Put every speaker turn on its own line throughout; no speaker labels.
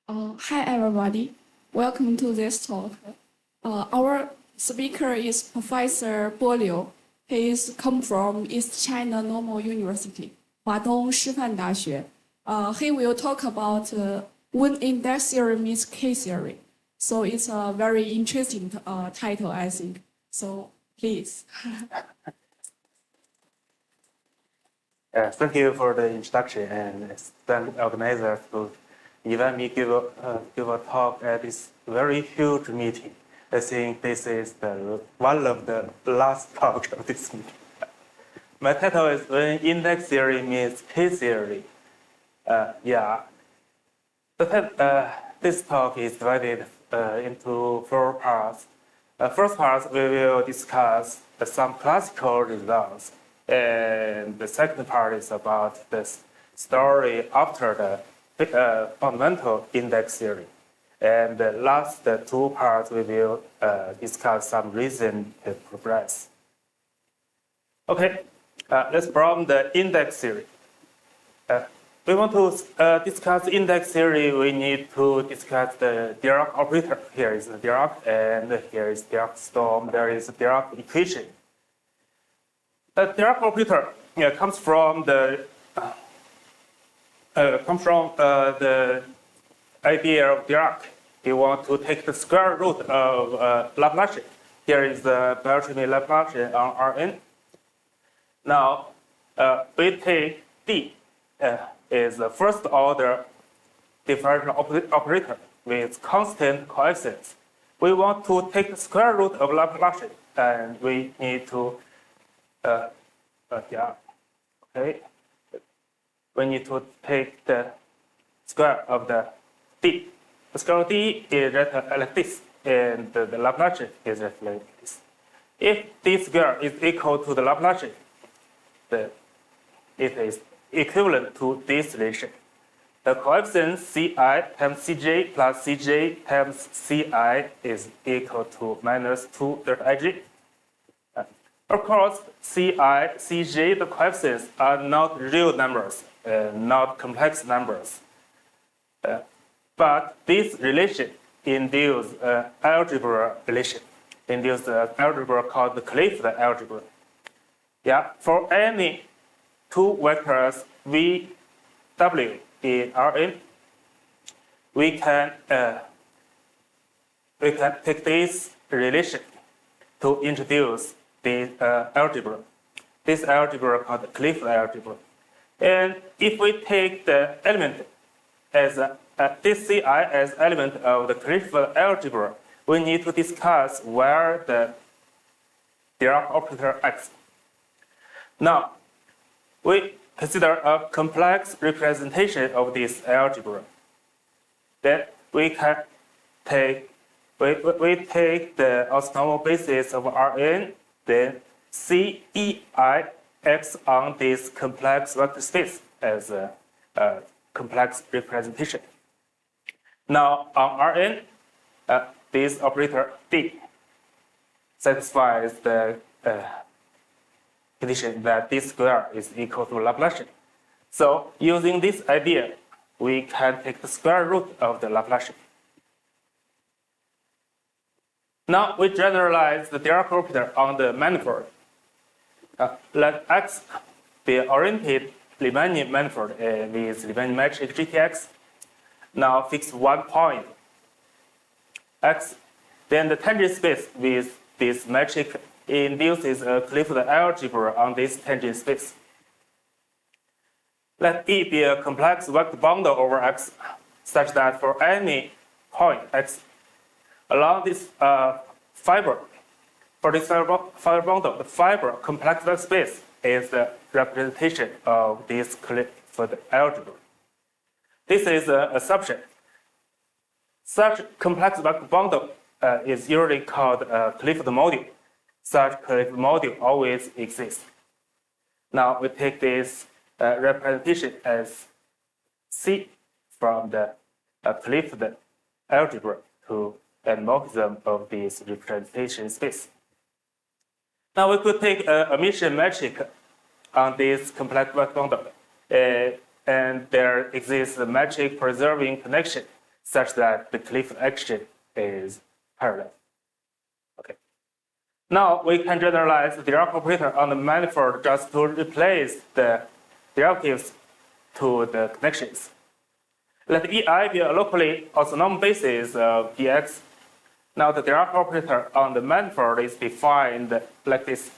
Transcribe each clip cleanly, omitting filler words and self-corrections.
Hi everybody, welcome to this talk. Our speaker is Professor Bo Liu. He is come from East China Normal University, 华东师范大学. He will talk about when index theory meets K-theory. So it's a very interesting title, I think. So please.
Thank you for the introduction and thank the organizers to invite me give a talk at this very huge meeting. I think this is one of the last talk of this meeting. My title is When Index Theory Meets K-Theory. This talk is divided into 4 parts. First part, we will discuss some classical results. And the second part is about the story after the fundamental index theory. And the last 2 parts, we will discuss some recent progress. Okay, let's from the index theory. We want to discuss index theory, we need to discuss the Dirac operator. Here is the Dirac, and here is Dirac storm, there is the Dirac equation. The Dirac operator comes from the idea of Dirac. You want to take the square root of Laplacian. Here is the Beltrami Laplacian on Rn. Now, we take D is the first order differential operator with constant coefficients. We want to take the square root of Laplacian, and we need to we need to take the square of the D. The square of D is like this, and the Laplacian is like this. If D square is equal to the Laplacian, it is equivalent to this relation. The coefficient Ci times Cj plus Cj times Ci is equal to minus 2 Ij. Of course, Ci, Cj, the coefficients are not real numbers, not complex numbers. But this relation induces algebra relation, induces algebra called the Clifford algebra. For any 2 vectors V, W in Rn, we can take this relation to introduce the algebra. This algebra called the Clifford algebra. And if we take the element as this Ci as element of the Clifford algebra, we need to discuss where the Dirac operator acts. Now, we consider a complex representation of this algebra. Then we can take we take the orthonormal basis of Rn, then Cei acts on this complex vector space as a complex representation. Now on Rn, this operator D satisfies the condition that D square is equal to Laplacian. So using this idea, we can take the square root of the Laplacian. Now we generalize the Dirac operator on the manifold. Let X be oriented Riemannian manifold with Riemann metric GTX. Now fix one point X. Then the tangent space with this metric induces a Clifford algebra on this tangent space. Let E be a complex vector bundle over X such that for any point X along this fiber, for this fiber bundle, the fiber complex vector space is the representation of this Clifford algebra. This is an assumption. Such complex vector bundle is usually called a Clifford module. Such Clifford module always exists. Now we take this representation as C from the Clifford algebra to an morphism of this representation space. Now we could take a emission metric on this complex vector bundle, and there exists a metric preserving connection such that the Clifford action is parallel. Okay. Now we can generalize the Dirac operator on the manifold just to replace the derivatives to the connections. Let EI be a locally orthonormal basis of dx. Now the Dirac operator on the manifold is defined like this.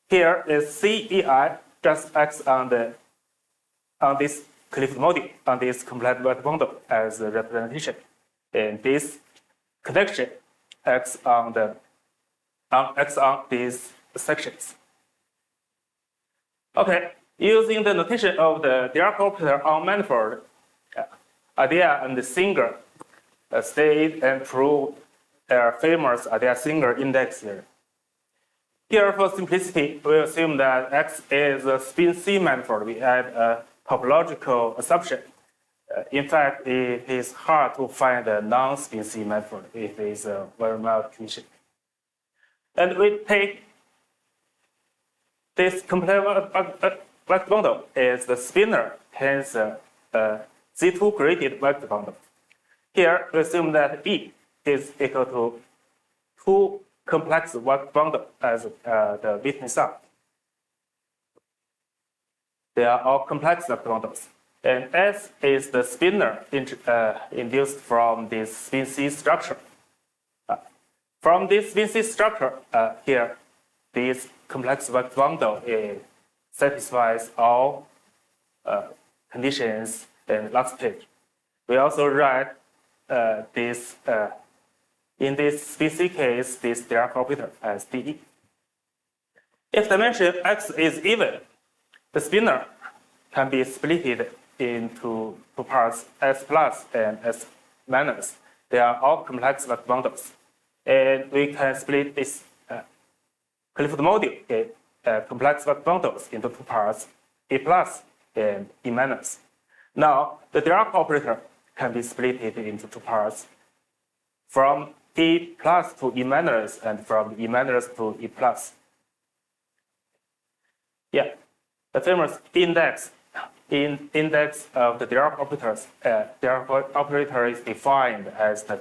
Here is CEI just acts on this Clifford module, on this complete word bundle as a representation. And this connection acts on these sections. Okay, using the notation of the Dirac operator on manifold, Atiyah and Singer state and proved their famous Atiyah-Singer index theorem. Here, for simplicity, we assume that X is a spin C manifold. We add a topological assumption. In fact, it is hard to find a non-spin C manifold. It is a very mild condition. And we take this complete vector bundle is the spinor, hence Z2 graded vector bundle. Here, we assume that E is equal to 2 complex vector bundle as the Witten sum. They are all complex vector bundles. And S is the spinor induced from this spin C structure. From this spin C structure, here, this complex vector bundle satisfies all conditions in last page. We also write this, in this spin C case, this Dirac operator as DE. If dimension X is even, the spinor can be split into two parts, S plus and S minus. They are all complex vector bundles. And we can split this Clifford module complex vector bundles into two parts, E plus and E minus. Now, the Dirac operator can be split into two parts, from E plus to E minus and from E minus to E plus. Yeah, the famous index of the Dirac operators. Dirac operator is defined as the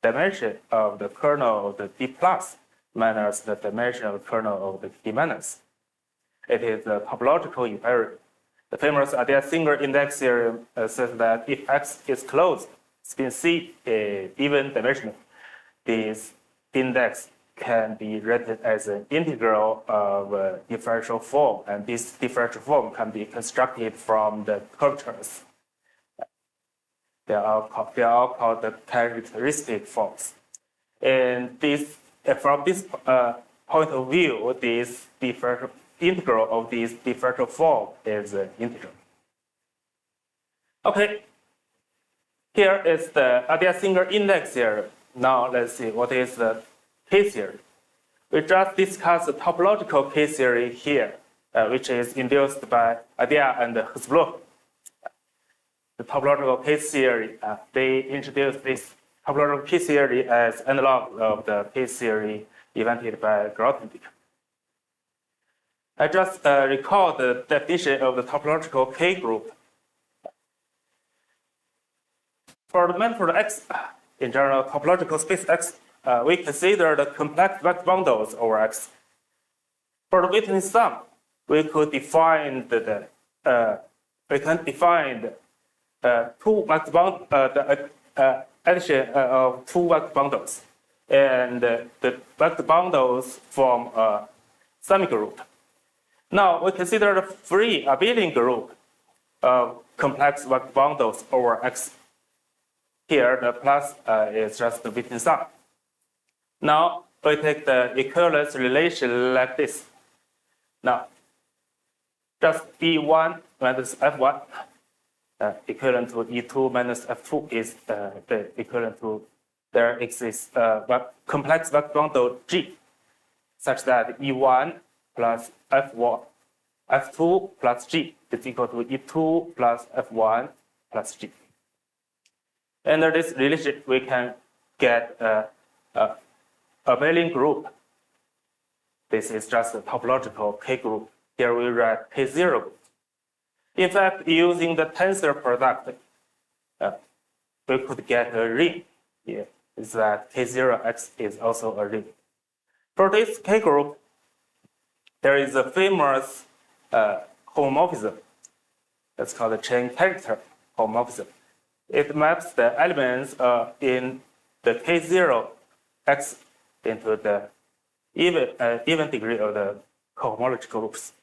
dimension of the kernel of the D plus minus the dimension of the kernel of the D minus. It is a topological invariant. The famous Atiyah-Singer index theorem says that if X is closed, spin C is even dimensional, this index can be written as an integral of a differential form, and this differential form can be constructed from the curvatures. They are all called the characteristic forms. And this, from this point of view, this integral of this differential form is an integral. Okay, here is the Atiyah-Singer index theorem. Now let's see what is the K-theory. We just discussed the topological K-theory here, which is induced by Atiyah and Hirzebruch. The topological K-theory, they introduced this topological K-theory as analog of the K-theory invented by Grothendieck. I just recall the definition of the topological K group. For the manifold X, in general, topological space X, we consider the complex vector bundles over X. For the Witten sum, we could define the two vector addition of two vector bundles, and the vector bundles form a semigroup. Now we consider the free abelian group of complex vector bundles over X. Here, the plus is just the Witten sum. Now, we take the equivalence relation like this. Now, just E1 minus F1 equivalent to E2 minus F2 is the equivalent to there exists complex vector bundle G, such that E1 plus F1, F2 plus G is equal to E2 plus F1 plus G. Under this relation, we can get a abelian group. This is just a topological K group. Here we write K0 group. In fact, using the tensor product, we could get a ring. Yeah, is that K0x is also a ring. For this K group, there is a famous homomorphism. It's called the chain character homomorphism. It maps the elements in the K0x into the even degree of the cohomological groups.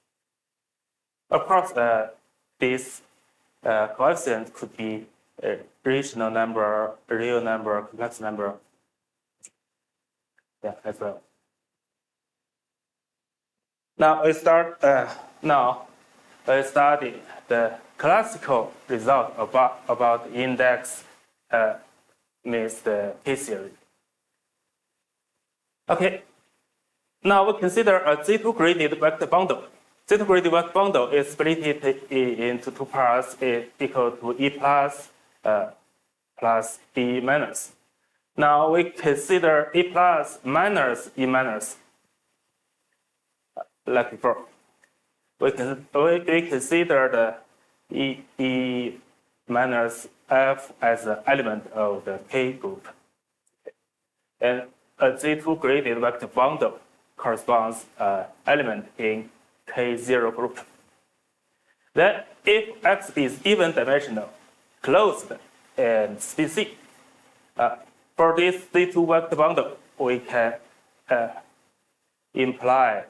Of course, this coefficient could be a rational number, a real number, complex number, yeah, as well. Now we study the classical result about index means the K series. Okay. Now we consider a Z2 graded vector bundle. Z2 graded vector bundle is split into two parts equal to E plus plus E minus. Now we consider E plus minus E minus like before. We consider the E minus F as an element of the K group. And a Z2 graded vector bundle corresponds element in K0 group. Then if X is even dimensional, closed, and species, for this Z2 vector bundle, we can imply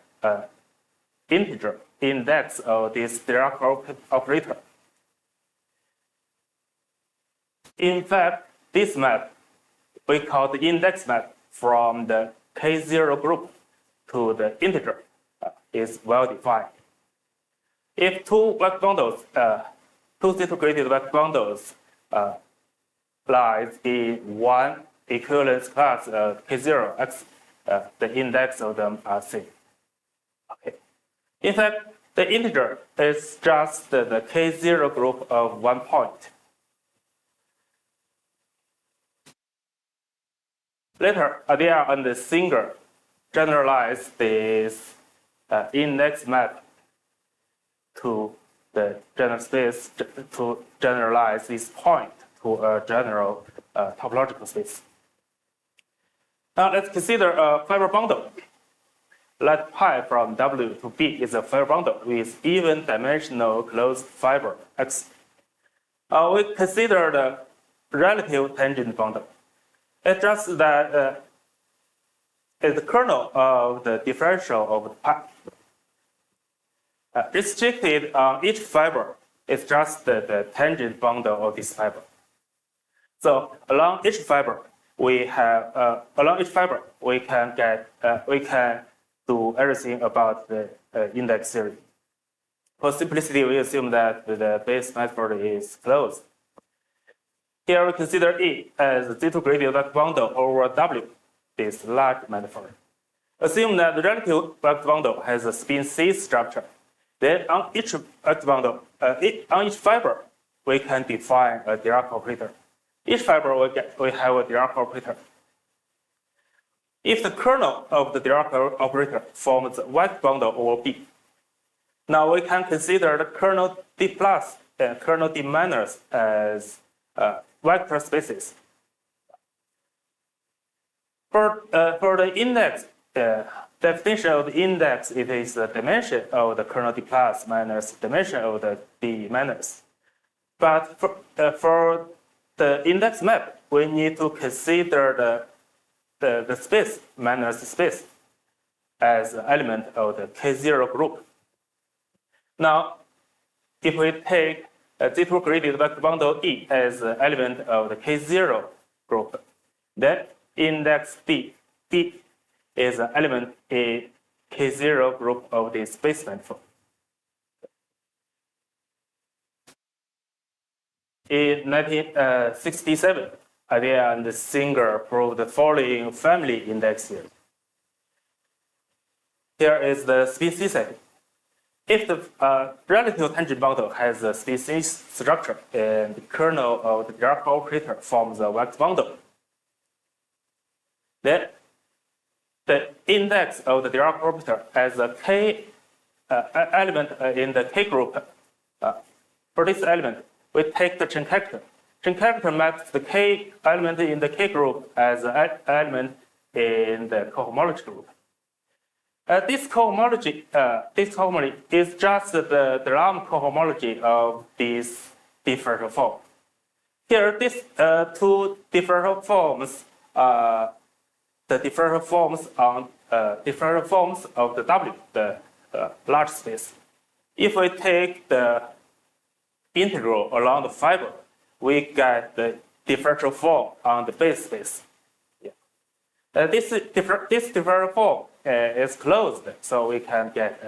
integer index of this Dirac operator. In fact, this map we call the index map from the K0 group to the integer is well defined. If two vector bundles, two Z2 graded vector bundles lies in one equivalence class K0x, the index of them are same. Okay. In fact, the integer is just the K0 group of 1 point. Later, Atiyah and Singer generalized this index map to the general space to generalize this point to a general topological space. Now let's consider a fiber bundle. Let pi from W to B is a fiber bundle with even dimensional closed fiber X. We consider the relative tangent bundle. It's just that it's the kernel of the differential of the pi. Restricted on each fiber is just the tangent bundle of this fiber. So along each fiber, we can do everything about the index theory. For simplicity, we assume that the base method is closed. Here we consider E as the Z2 graded vector bundle over W, this large manifold. Assume that the relative vector bundle has a spin C structure. Then on each vector bundle, on each fiber, we can define a Dirac operator. Each fiber we have a Dirac operator. If the kernel of the Dirac operator forms a vector bundle over B, now we can consider the kernel D plus and kernel D minus as vector spaces. For the index, definition of the index, it is the dimension of the kernel D plus minus dimension of the D minus. But for the index map, we need to consider the space minus space as an element of the K0 group. Now, if we take a Z2 graded vector bundle E as an element of the K0 group, then index D is an element in K0 group of the space manifold. In 1967, Atiyah and Singer proved the following family index theory. Here is the species setting. If the relative tangent bundle has a species structure and the kernel of the Dirac operator forms a vector bundle, then the index of the Dirac operator as a K element in the K group. For this element, we take the chain character. Chain character maps the K element in the K group as an element in the cohomology group. This cohomology is just the Lam cohomology of this differential form. Here, these two differential forms, the differential forms on differential forms of the W, the large space. If we take the integral along the fiber, we get the differential form on the base space. Yeah. This differential form is closed, so we can get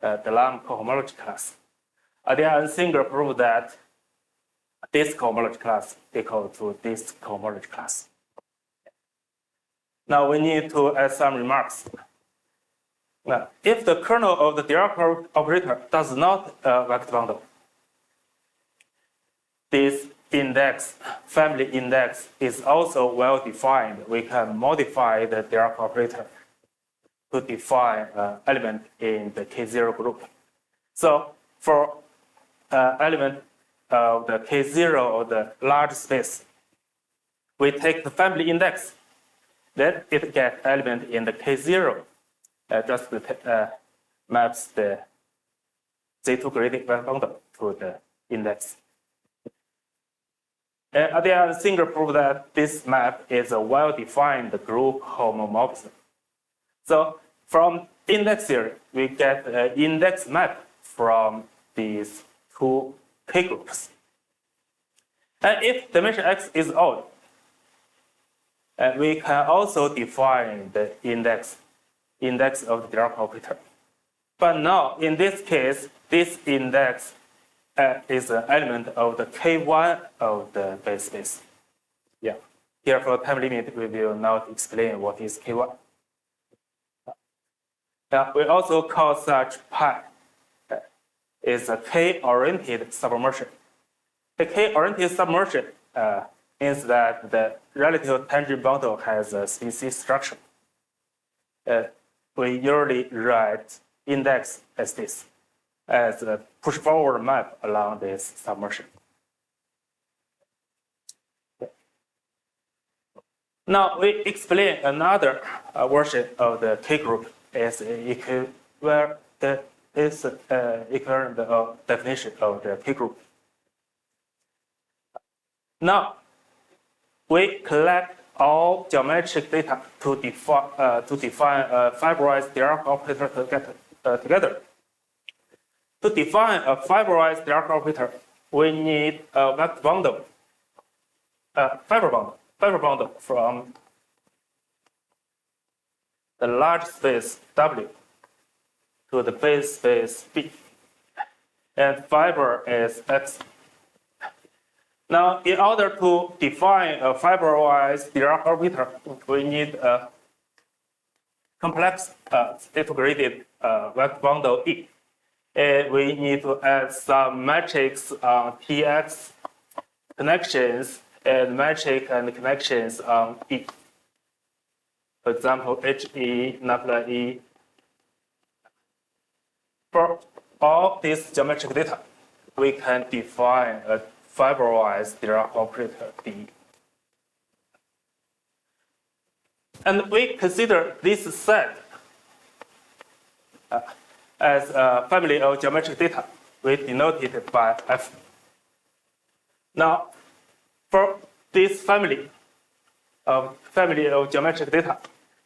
the Lam cohomology class. Atiyah and Singer proved that this cohomology class equal to this cohomology class. Now we need to add some remarks. Now, if the kernel of the Dirac operator does not vector bundle, this index, family index, is also well defined. We can modify the Dirac operator to define element in the K0 group. So for element of the K0 of the large space, we take the family index, then it gets element in the K0, just maps the Z2 gradient bundle to the index. Atiyah and Singer proved that this map is a well-defined group homomorphism. So from index theory, we get an index map from these two K groups. And if dimension X is odd, we can also define the index of the Dirac operator. But now, in this case, this index is an element of the K1 of the base space. Yeah. Here for time limit, we will not explain what is K1. We also call such pi is a K-oriented submersion. The K-oriented submersion means that the relative tangent bundle has a species structure. We usually write index as this, as a push-forward map along this submersion. Now we explain another version of the K group as equivalent definition of the K group. Now we collect all geometric data to define a fiberized Dirac operator together. To define a fiberized Dirac operator, we need a vector bundle, fiber bundle from the large space W to the base space B, and fiber is X. Now, in order to define a fiberized Dirac operator, we need a complex integrated vector bundle E. And we need to add some matrix on Tx connections and matrix and connections on E. For example, HE, nabla E. For all these geometric data, we can define a fiberized Dirac operator D. And we consider this set as a family of geometric data. We denote it by F. Now, for this family of geometric data,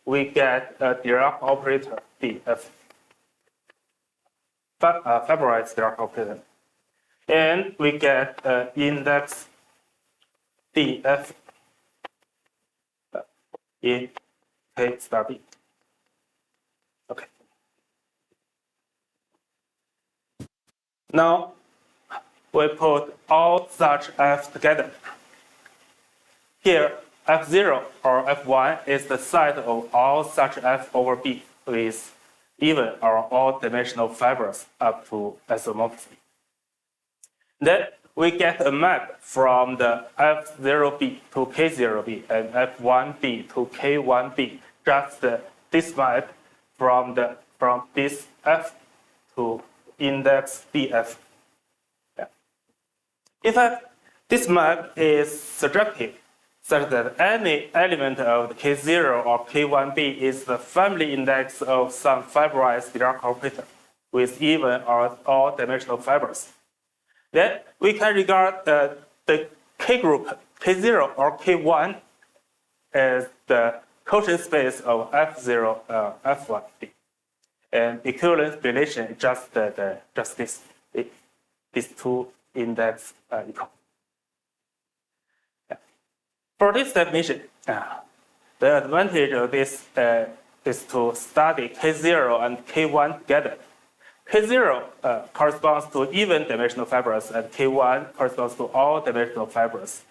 we get a Dirac operator df, fiberized Dirac operator, and we get an index df in K star B. Okay. Now we put all such f together. Here, f0 or f1 is the set of all such f over B with even or odd dimensional fibers up to isomorphism. Then we get a map from the f0b to k0b and f1b to k1b. Just this map from this f to index df. Yeah. In fact, This map is surjective, such that any element of the K0 or K1b is the family index of some fiberized Dirac operator with even or all-dimensional fibers. Then we can regard the K group, K0 or K1, as the quotient space of F0, F1b. And equivalence relation is just this. These two index equal. For this definition, the advantage of this is to study K0 and K1 together. K0 corresponds to even dimensional fibers, and K1 corresponds to all dimensional fibers.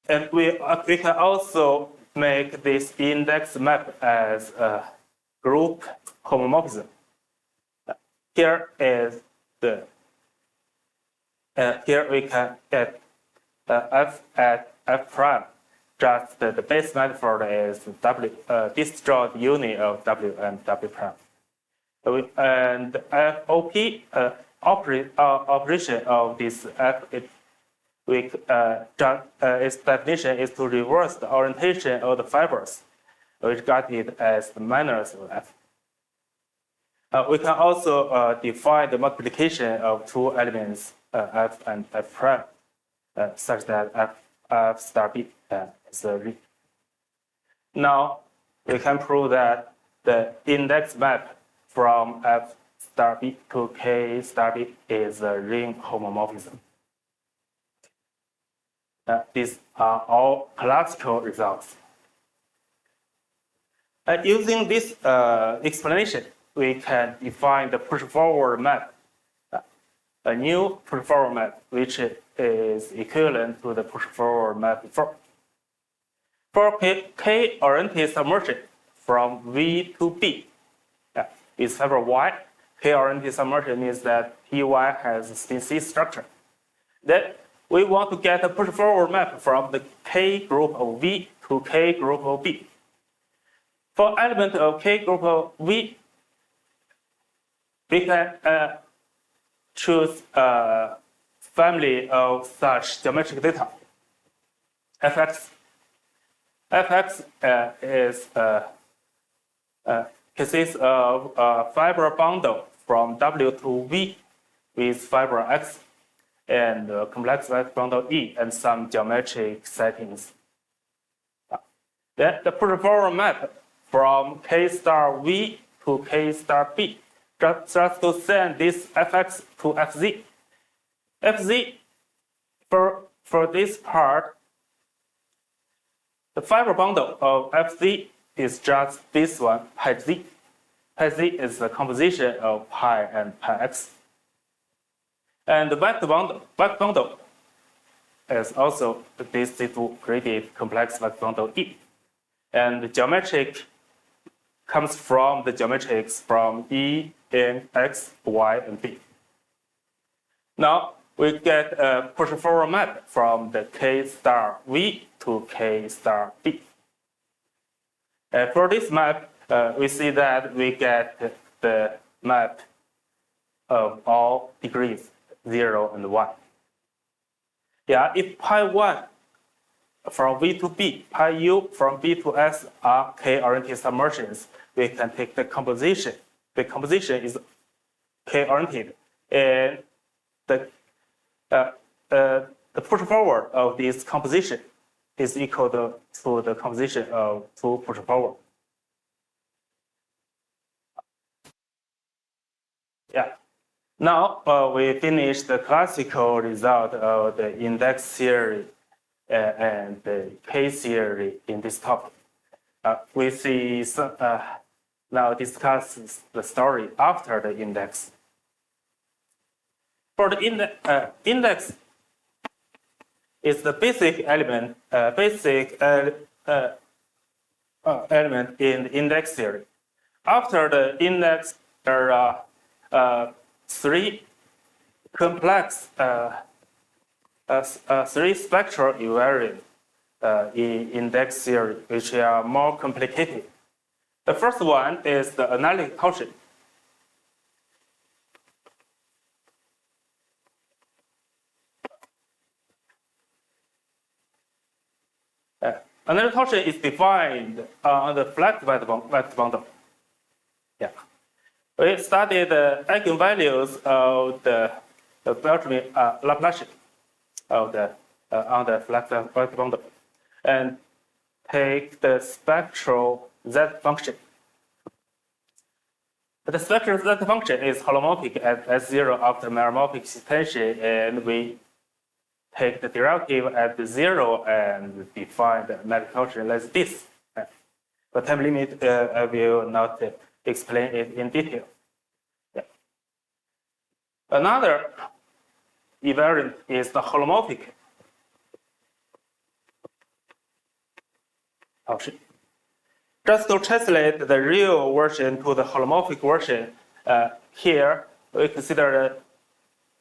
And we can also make this index map as a group homomorphism. Here is the here we can get f at f prime. Just the base manifold is w disjoint union of w and w prime. And FOP operation of this f its definition is to reverse the orientation of the fibers, which got it as the minus of f. We can also define the multiplication of two elements, f and f prime, such that f star b is a ring. Now we can prove that the index map from f star b to k star b is a ring homomorphism. These are all classical results. Using this explanation, we can define the push-forward map, a new push-forward map, which is equivalent to the push-forward map before. For K-oriented submersion from V to B is fiber Y. K-oriented submersion means that PY has a spin C structure. Then we want to get a push-forward map from the K group of V to K group of B. For element of K group of V, we can choose a family of such geometric data. Fx consists of a fiber bundle from W to V with fiber X and a complex fiber bundle E and some geometric settings. Then the push-forward map from K star V to K star B just to send this Fx to Fz. Fz, for this part, the fiber bundle of Fz is just this one, pi z. Pi z is the composition of pi and pi x. And the back bundle is also this C2-graded complex back bundle E. And the geometric comes from the geometrics from E, N, X, Y, and B. Now we get a push-forward map from the K star V to K star B. For this map, we see that we get the map of all degrees, 0 and 1. Yeah, if pi 1 from V to B, pi u from B to S are K-oriented submersions, we can take the composition. The composition is K-oriented, and the push-forward of this composition is equal to the composition of two push-forward. Yeah. Now we finished the classical result of the index theory and the K theory in this topic. We see now discuss the story after the index. For the index is the basic element, element in the index theory. After the index, there are three complex, three spectral invariants in index theory, which are more complicated. The first one is the analytic torsion. analytic torsion is defined on the flat vector bundle. Yeah. We studied the eigenvalues of the Beltrami Laplacian of the on the flat vector bundle, and take the spectral z function. The spectral z function is holomorphic at S0 after meromorphic extension, and we take the derivative at 0 and define the analytic torsion like this. For time limit, I will not explain it in detail. Yeah. Another invariant is the holomorphic torsion. Just to translate the real version to the holomorphic version, here we consider the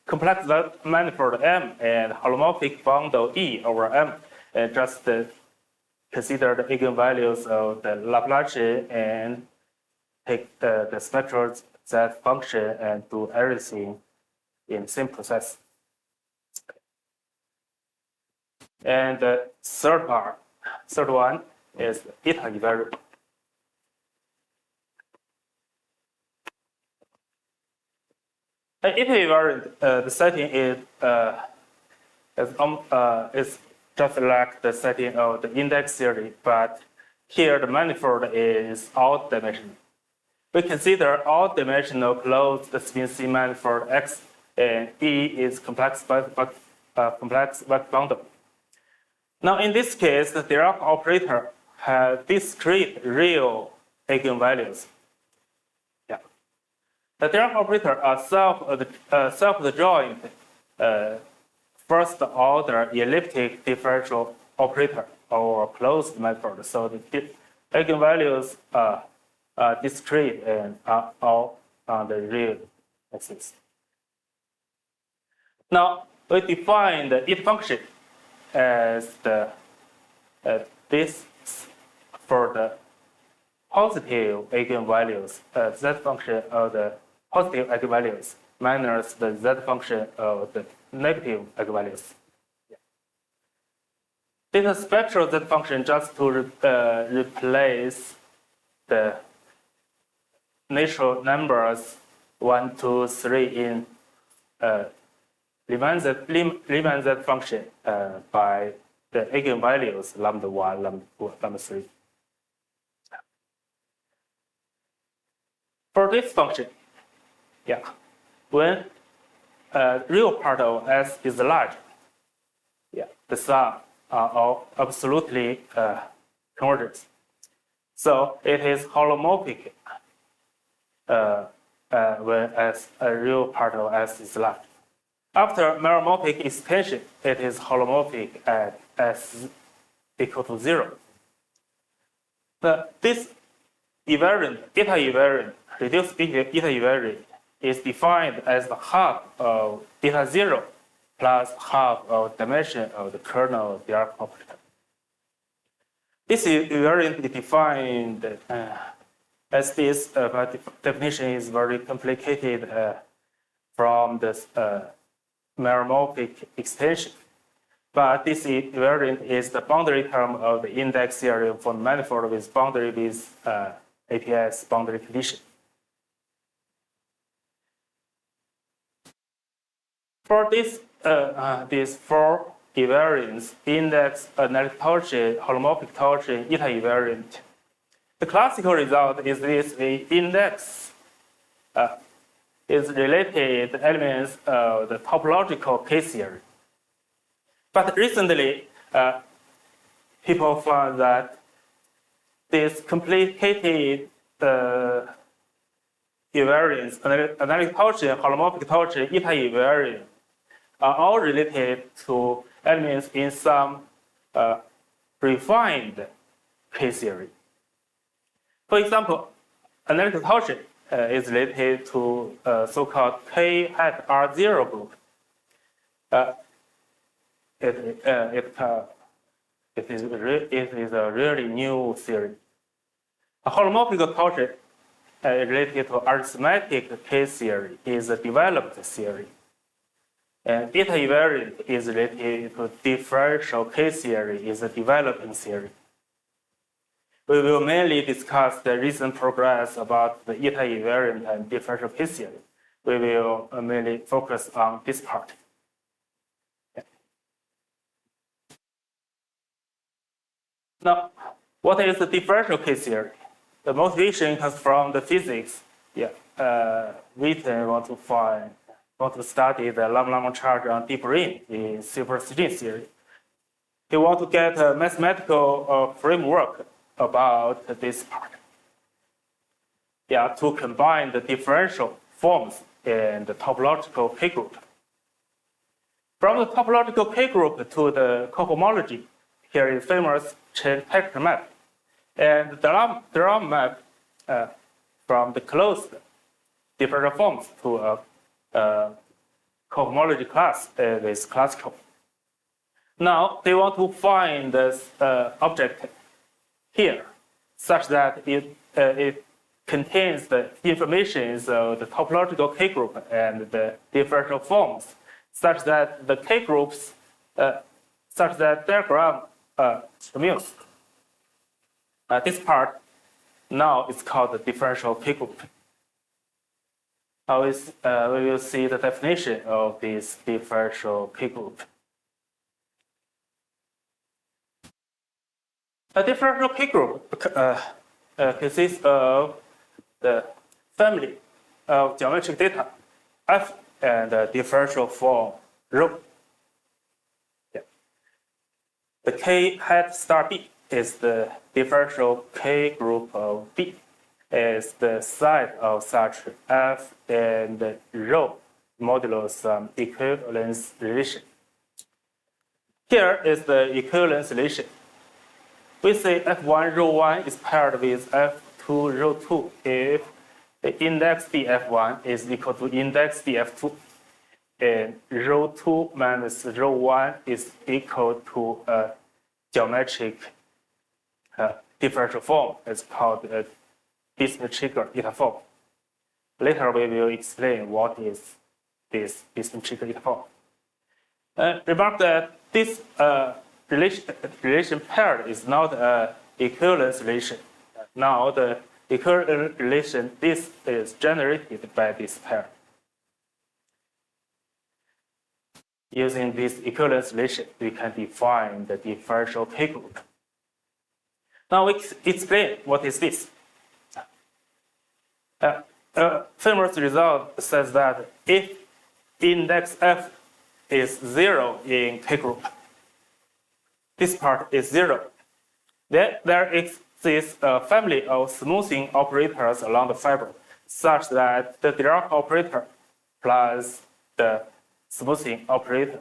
complex manifold M and holomorphic bundle E over M, and just consider the eigenvalues of the Laplacian and take the spectral Z function and do everything in the same process. And the third one is eta invariant. Eta invariant, the setting is just like the setting of the index theory, but here the manifold is odd-dimensional. We consider odd-dimensional closed spin C manifold X, and E is complex vector bundle. Now, in this case, the Dirac operator has discrete real eigenvalues. Yeah. The Dirac operator are self-adjoint first-order elliptic differential operator or closed method. So the eigenvalues are discrete and are all on the real axis. Now, we define the eta function as this for the positive eigenvalues, z function of the positive eigenvalues minus the z function of the negative eigenvalues. Yeah. This is spectral z function just to replace the natural numbers 1, 2, 3 in Riemann Z function by the eigenvalues lambda 1, lambda 2, lambda 3. For this function, yeah, when real part of S is large, yeah, the sum are all absolutely convergent. So it is holomorphic when S, a real part of S is large. After meromorphic extension, it is holomorphic at S equal to 0. This invariant, eta invariant, reduced eta invariant, is defined as the half of eta 0 plus half of dimension of the kernel Dirac operator. This invariant is defined as this, but definition is very complicated from this meromorphic extension. But this invariant is the boundary term of the index theorem for the manifold with boundary with APS boundary condition. For this, these four invariants, index, analytic torsion, holomorphic torsion, eta invariant, the classical result is this: the index is related elements of the topological case theory. But recently, people found that this complicated invariants, analytic torsion, holomorphic torsion, eta invariant, are all related to elements in some refined case theory. For example, analytic torsion is related to so-called K hat R0 group. It is a really new theory. A holomorphic torsion related to arithmetic case theory is a developed theory. And eta invariant is related to differential case theory is a developing theory. we will mainly discuss the recent progress about the eta invariant and differential case theory. We will mainly focus on this part. Yeah. Now, what is the differential case theory? The motivation comes from the physics. Yeah, Witten want to study the Lamb charge on deep ring in superstring theory. He want to get a mathematical framework about this part. Yeah, to combine the differential forms and the topological K group. From the topological K group to the cohomology, here is famous change texture map. And the drum map from the closed differential forms to a cohomology class is classical. Now they want to find this object here such that it contains the information of the topological K group and the differential forms such that the K groups, such that diagram commutes. This part now is called the differential K group. Now we will see the definition of this differential K group. A differential K group consists of the family of geometric data F and the differential form rho. Yeah. The K hat star B is the differential K group of B, is the side of such F and rho modulo some equivalence relation. Here is the equivalence relation. We say F1 rho 1 is paired with F2 rho 2 if the index dF1 is equal to index dF2, and rho 2 minus rho 1 is equal to a geometric differential form. It's called a Bismuth-Trigger eta form. Later we will explain what is this Bismuth-Trigger eta form. Remark that this relation pair is not an equivalence relation. Now the equivalence relation, this is generated by this pair. Using this equivalence relation, we can define the differential K group. Now we explain what is this. Famous result says that if index F is 0 in K group, this part is 0, then there exists a family of smoothing operators along the fiber such that the Dirac operator plus the smoothing operator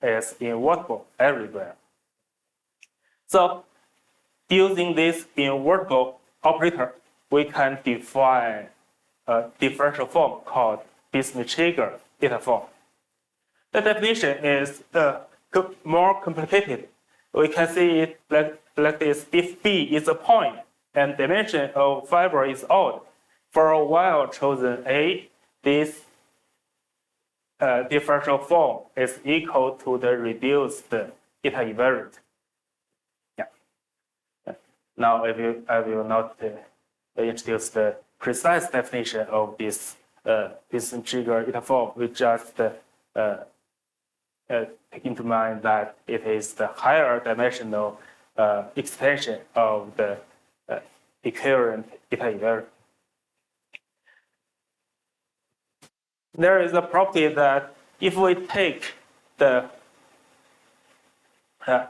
is invertible everywhere. So using this invertible operator, we can define a differential form called Bismuth-Trigger eta form. The definition is more complicated. We can see it like this. If B is a point and dimension of fiber is odd, for a while chosen A, this differential form is equal to the reduced eta invariant. Yeah. Now I will not introduce the precise definition of this Bismuth-Trigger eta form. We just take into mind that it is the higher dimensional extension of the equivalent eta invariant. There is a property that if we take the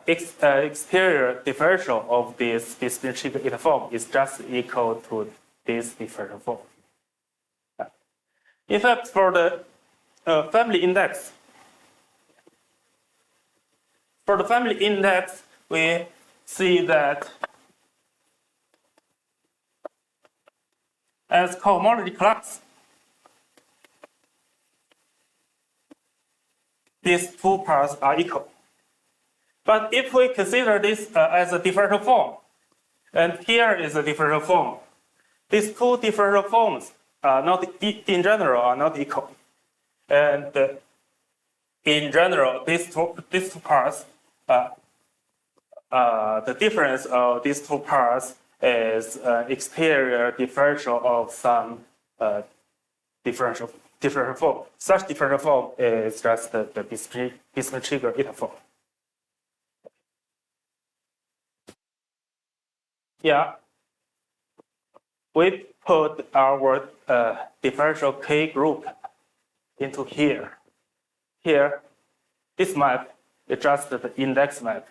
exterior differential of this Bismuth-Trigger eta form is just equal to this differential form. In fact, for the family index, we see that as cohomology class, these two parts are equal. But if we consider this as a differential form, and here is a differential form, these two differential forms are not, in general, are not equal. And in general, these two parts, the difference of these two parts is exterior differential of some differential form. Such differential form is just the Bismuth-Trigger eta form. Yeah, we put our differential K group into here. Here, this map is just the index map.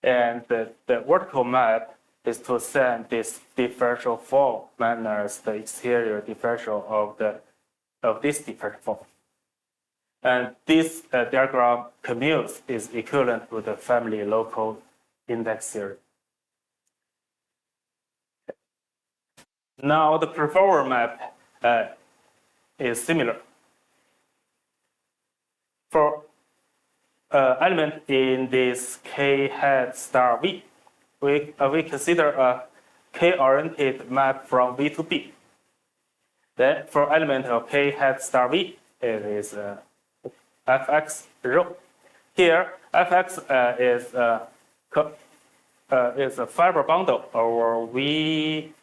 And the vertical map is to send this differential form minus the exterior differential of this differential form. And this diagram commutes is equivalent to the family local index theory. Now the performer map is similar. For element in this K hat star V, we consider a K-oriented map from V to B. Then for element of K hat star V, it is Fx rho. Here, Fx is a fiber bundle over V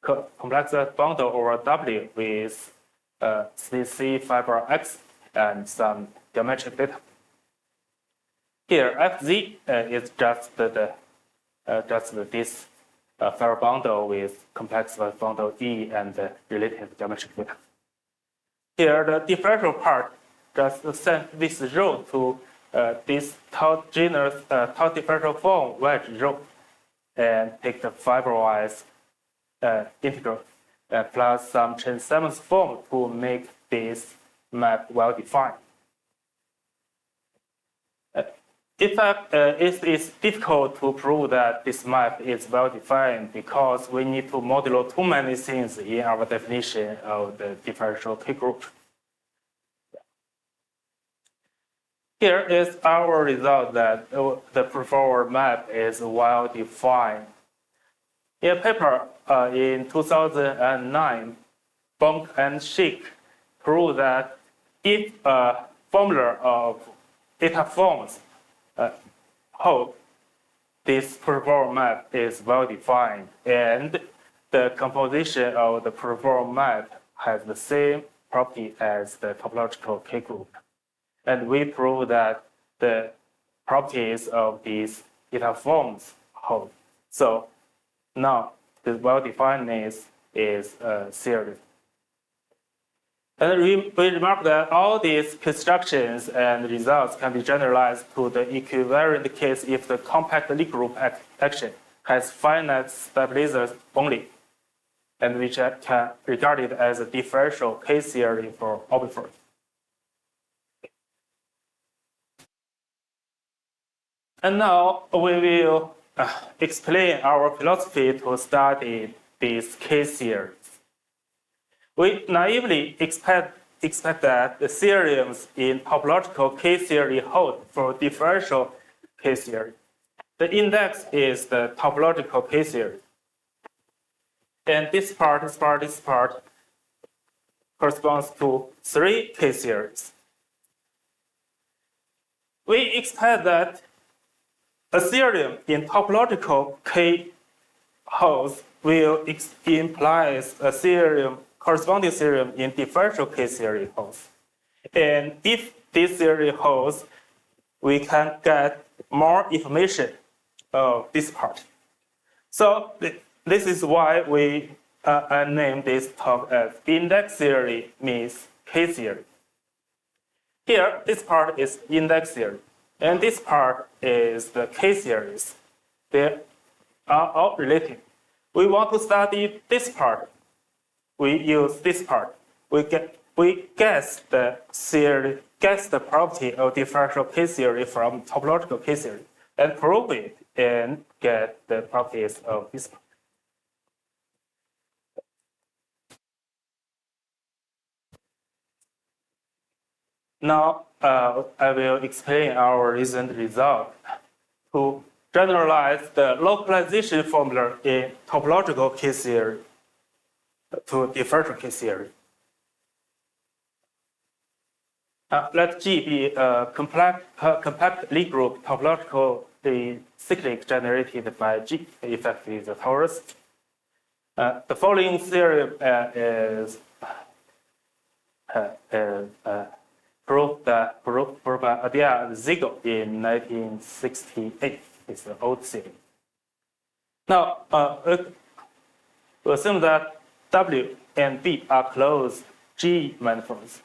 complex bundle over W with CC fiber X and some geometric data. Here, Fz is just this fiber bundle with complex bundle E and related geometric data. Here, the differential part just send this rho to this tau differential form wedge rho and take the fiberwise integral plus some Chen-Simons form to make this map well defined. In fact, it is difficult to prove that this map is well defined because we need to modulo too many things in our definition of the differential K group. Here is our result that the performer map is well defined. In a paper in 2009, Bonk and Schick proved that if a formula of eta forms hold, this performer map is well defined, and the composition of the performer map has the same property as the topological K group. And we prove that the properties of these eta forms hold. So now the well-definedness is serious. And we remark that all these constructions and results can be generalized to the equivariant case if the compact Lie group action has finite stabilizers only, and which can be regarded as a differential case theory for orbitals. And now we will explain our philosophy to study these case theories. We naively expect that the theorems in topological K theory hold for differential K theory. The index is the topological K theory. And this part corresponds to 3 K theories. We expect that a theorem in topological K holds will imply a theorem, corresponding theorem in differential K theory holds. And if this theory holds, we can get more information of this part. So this is why we name this talk as index theory means K theory. Here, this part is index theory. And this part is the K theories. They are all related. We want to study this part. We use this part. We guess the property of differential K theory from topological K theory and prove it and get the properties of this part. Now, I will explain our recent result to generalize the localization formula in topological K theory to differential K theory. Let G be a compact Lie group topologically cyclic generated by G. The effect is the torus. The following theorem is proved by Atiyah and Singer in 1968. It's an old theorem. Now, we assume that W and B are closed G manifolds,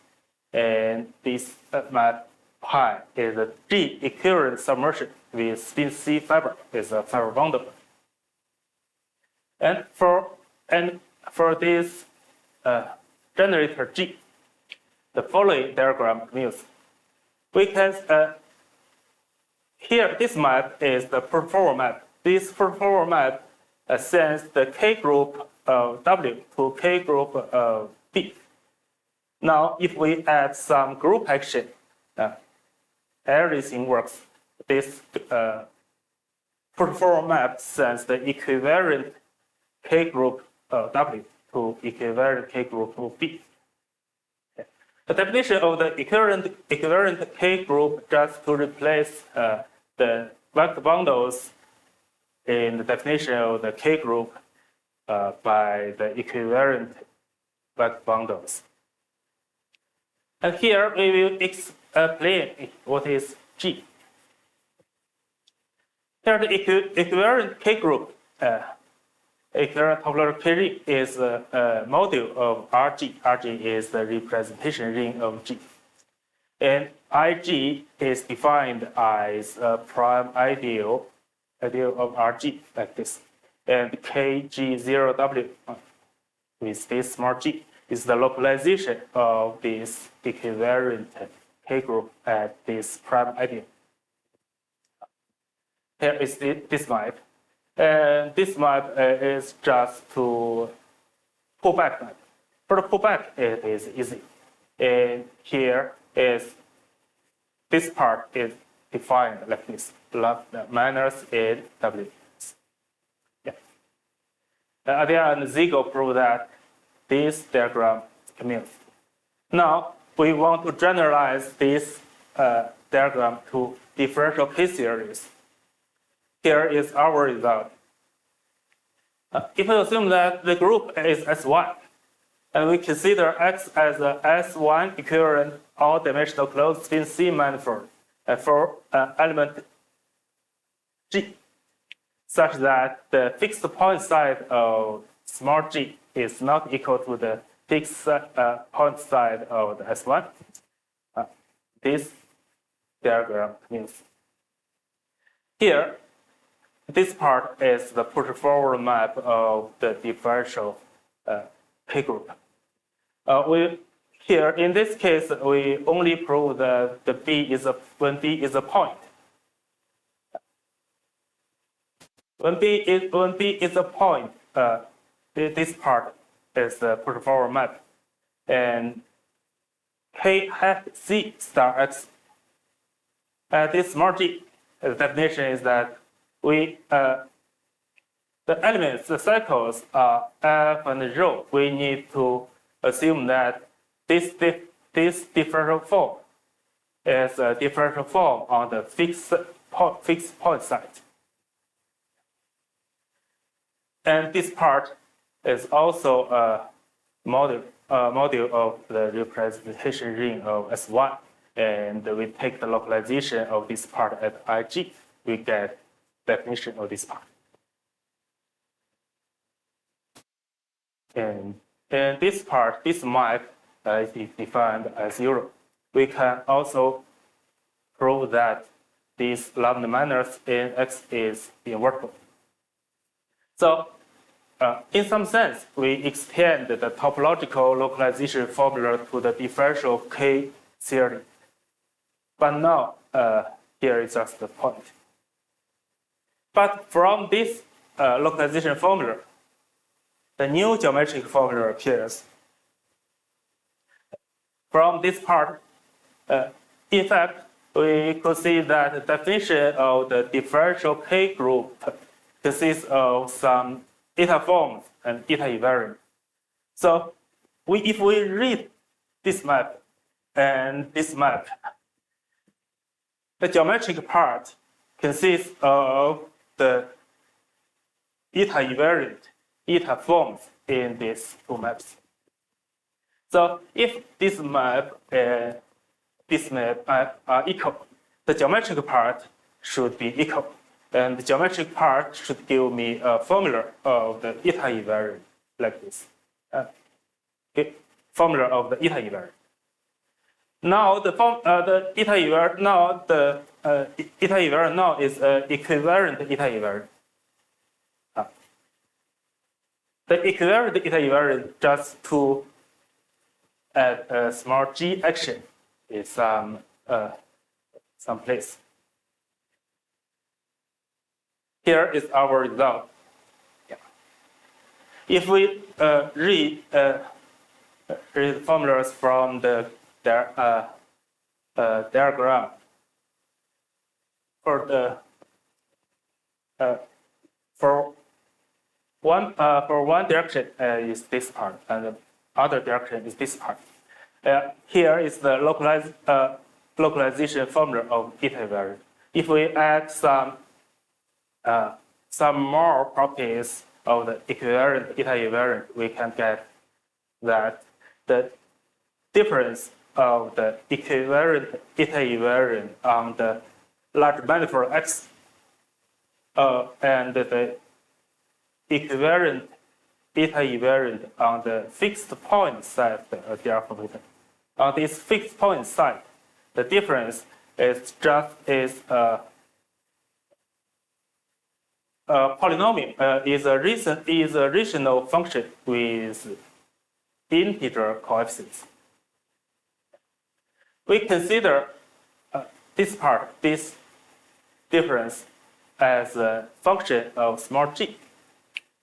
and this map pi is a G equivalent submersion with spin C fiber is a fiber bundle. And for this generator G, the following diagram appears. We can here this map is the performer map. This performer map sends the K group of W to K group of B. Now, if we add some group action, everything works. This performer map sends the equivalent K group W to equivalent K group of B. The definition of the equivalent K group just to replace the vector bundles in the definition of the K group by the equivalent vector bundles. And here we will explain what is G. Here the equivalent K group, equivalent topological K ring is a module of RG. RG is the representation ring of G. And IG is defined as a prime ideal of RG like this. And KG0W with this small g is the localization of this equivalent K group at this prime ideal. Here is this map. And this map is just to pull back map. For the pullback, it is easy. And here is this part is defined like this, minus in W. Yeah. Atiyah and Singer prove that this diagram commutes. Now we want to generalize this diagram to differential K series. Here is our result. If we assume that the group is S1, and we consider X as a S1 equivalent all-dimensional closed spin C manifold for element G, such that the fixed point side of small g is not equal to the fixed point side of the S1, this diagram means. Here, this part is the push-forward map of the differential K group. Here, in this case, we only prove that the when B is a point. When B is a point, this part is the push-forward map, and K hat C star X. This small g, the definition is that the elements, the cycles are F and rho. We need to assume that this differential form is a differential form on the fixed point side. And this part is also a module of the representation ring of S1. And we take the localization of this part at IG. We get definition of this part. And this part, this map is defined as 0. We can also prove that this lambda minus in X is invertible. So, in some sense, we extend the topological localization formula to the differential K theory. But now, here is just the point. But from this localization formula, the new geometric formula appears. From this part, in fact, we could see that the definition of the differential K group consists of some eta forms and eta invariant. So if we read this map and this map, the geometric part consists of the eta invariant eta forms in these two maps. So if this map are equal, the geometric part should be equal. And the geometric part should give me a formula of the eta invariant like this. Formula of the eta invariant. Now the eta invariant now eta invariant now is equivariant eta invariant. The equivariant eta invariant just to add a small g action in some place. Here is our result. Yeah. If we read formulas from the diagram for one direction is this part, and the other direction is this part. Here is the localization formula of eta invariant. If we add some more properties of the equivariant eta invariant, we can get that the difference of the equivariant eta invariant on the large manifold X and the equivariant eta invariant on the fixed point side of the operator. On this fixed point side, the difference is a polynomial is a rational function with integer coefficients. We consider this difference as a function of small g.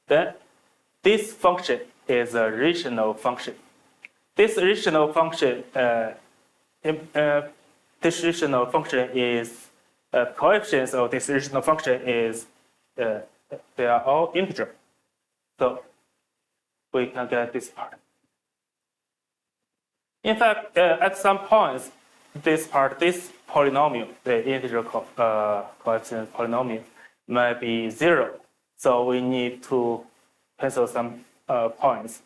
Then this function is a rational function. This rational function is coefficients of this rational function is they are all integer. So we can get this part. In fact, at some points, this polynomial, the integer coefficient polynomial, might be 0. So we need to cancel some points.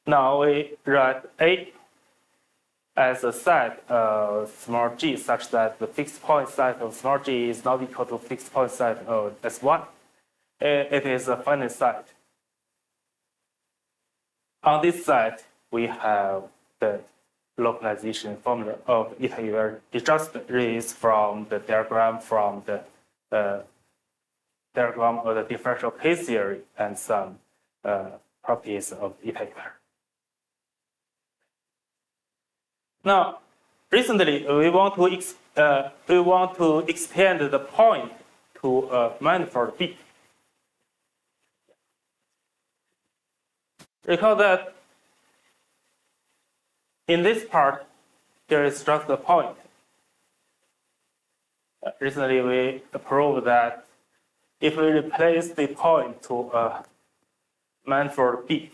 Now we write A as a set of small g such that the fixed point set of small g is not equal to fixed point set of S1. It is a finite set. On this set, we have the localization formula of eta invariant. It just raised from the diagram of the differential case theory and some properties of eta invariant. Now, recently we want to expand the point to a manifold B. Recall that in this part, there is just a point. Recently, we proved that if we replace the point to a manifold B,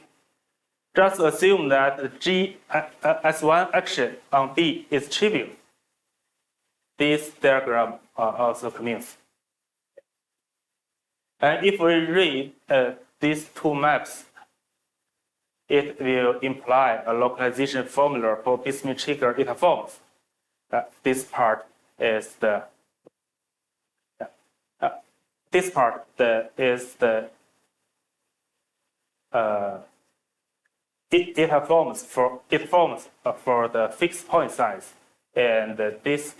just assume that the G S1 action on B is trivial. This diagram also commutes. And if we read these two maps, it will imply a localization formula for B-symmetric eta forms. This part is the eta forms for the fixed point size, and this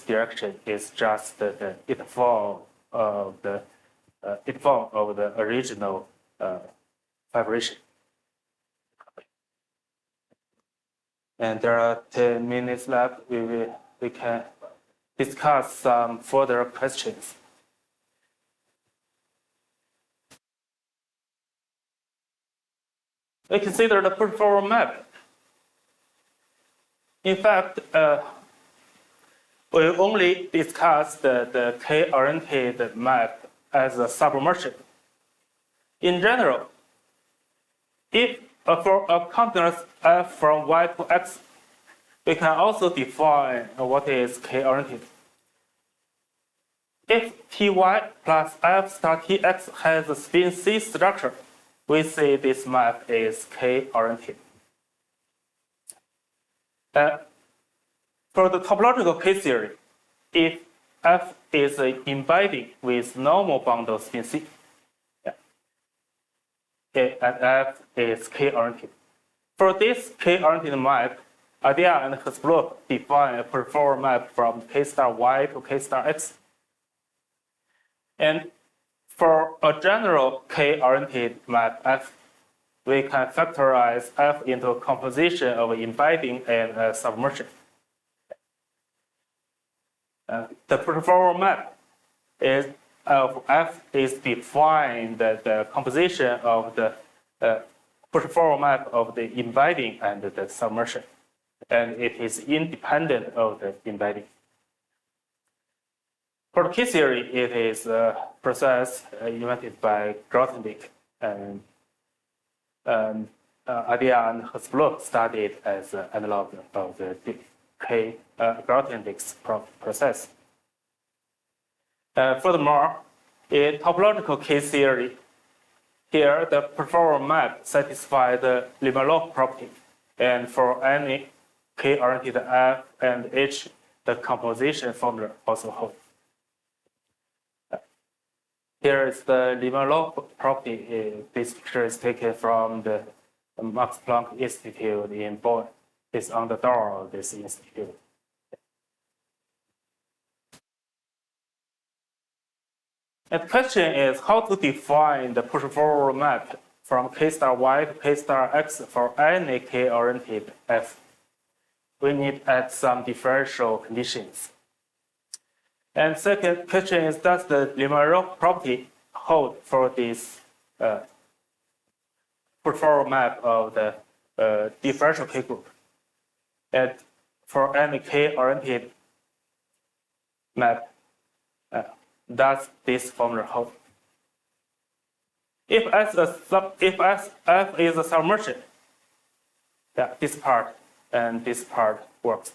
direction is just the eta form of the original vibration. And there are 10 minutes left. We can discuss some further questions. We consider the performer map. In fact, we only discuss the K-oriented map as a submersion. In general, if for a continuous f from y to x, we can also define what is K-oriented. If Ty plus f star Tx has a spin C structure, we say this map is K-oriented. For the topological K-theory, if F is embedding with normal bundles in C, and F is K-oriented. For this K-oriented map, Atiyah and Hirzebruch define a perform map from K star Y to K star X. And for a general K-oriented map F, we can factorize F into a composition of embedding and submersion. The perform map of F is defined the composition of the perform map of the embedding and the submersion, and it is independent of the embedding. For the K-theory, it is a process invented by Grothendieck, and Atiyah and Hirzebruch studied as an analog of the Grothendieck's process. Furthermore, in topological K-theory, here the perform map satisfies the Riemann-Roch property, and for any K-oriented F and H, the composition formula also holds. Here is the Riemann-Roch property. This picture is taken from the Max Planck Institute in Bonn. It's on the door of this institute. And the question is how to define the push-forward map from K star Y to K star X for any K-oriented F. We need to add some differential conditions. And second question is, does the Riemann-Roch property hold for this push-forward map of the differential K group? And for any K-oriented map, does this formula hold? If F is a submersion, this part and this part works.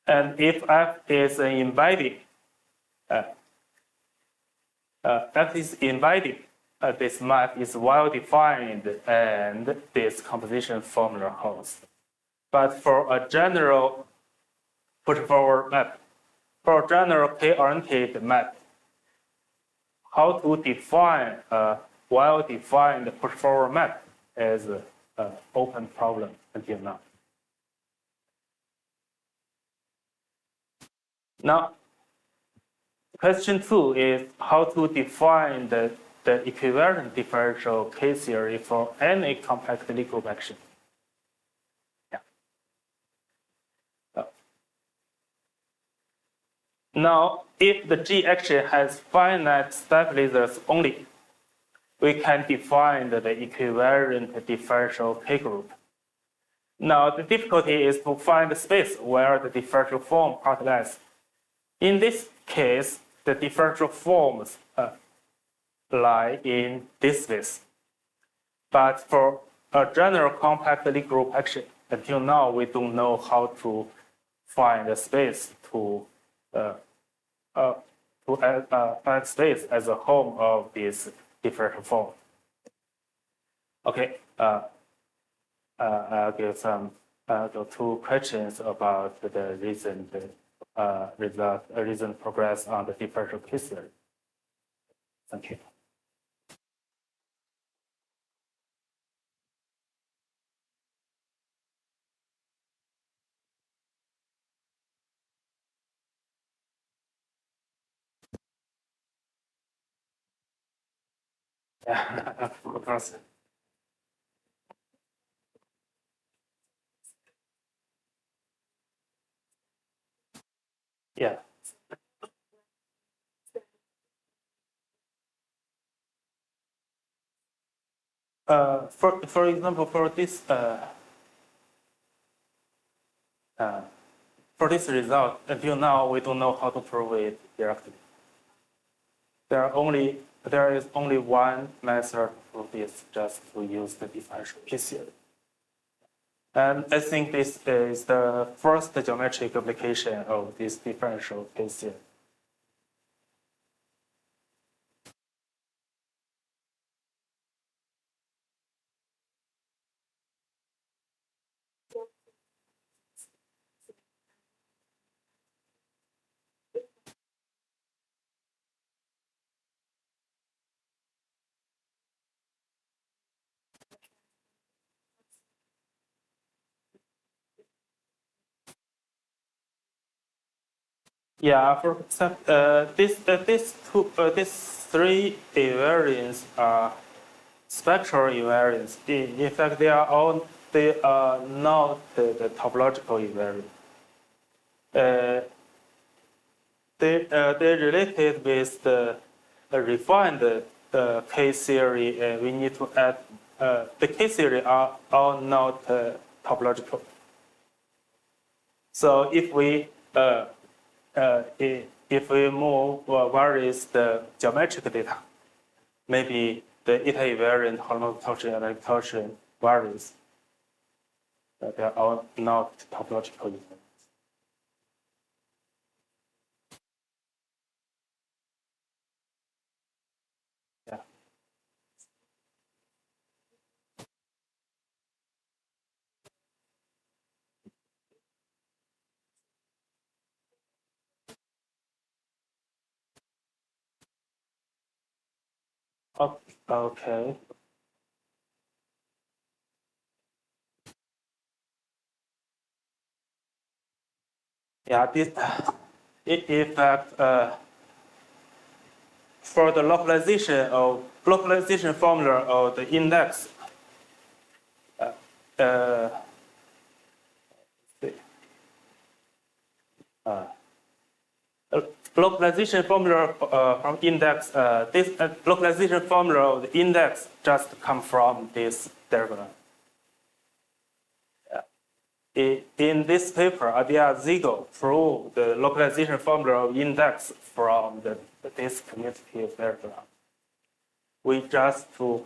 And if F is an embedding, F is embedding, this map is well defined and this composition formula holds. But for a general push-forward map, for a general K-oriented map, how to define a well-defined push-forward map is an open problem until now. Now, question 2 is how to define the equivalent differential K-theory for any compact Lie group action. Now, if the G action has finite stabilizers only, we can define the equivalent differential K group. Now, the difficulty is to find the space where the differential form part lies. In this case, the differential forms lie in this space. But for a general compact Lie group action, until now, we don't know how to find a space to find space as a home of this differential form. Okay, I'll give some two questions about the recent recent progress on the differential K-theory. Thank you. Yeah, of course. Yeah. For example, for this result, until now we don't know how to prove it directly. There is only one method to prove this, just to use the differential K-theory. And I think this is the first geometric application of this differential K-theory. Yeah, for example, these three invariants are spectral invariants. In fact, they are not the topological invariant. They related with the refined K-theory, and we need to add the K-theory are all not topological. So if we move varies the geometric data, maybe the eta invariant harmonic torsion and analytic torsion varies. They are all not topological invariants. Yeah. Okay. Yeah. This, in fact, for the localization formula of the index, uh, localization formula from index. This localization formula of the index just come from this diagram. In this paper, Atiyah and Singer proved the localization formula of index from this commutative diagram. We just to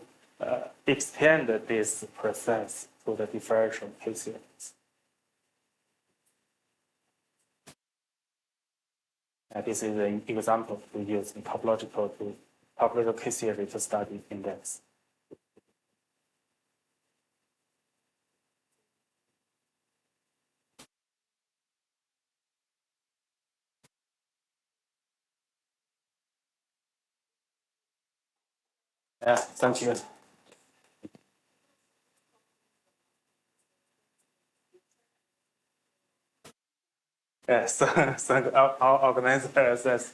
extend this process to the differential K-series. This is an example to use in topological K-series to study index. Yeah, thank you. Yes, thank our organizer says.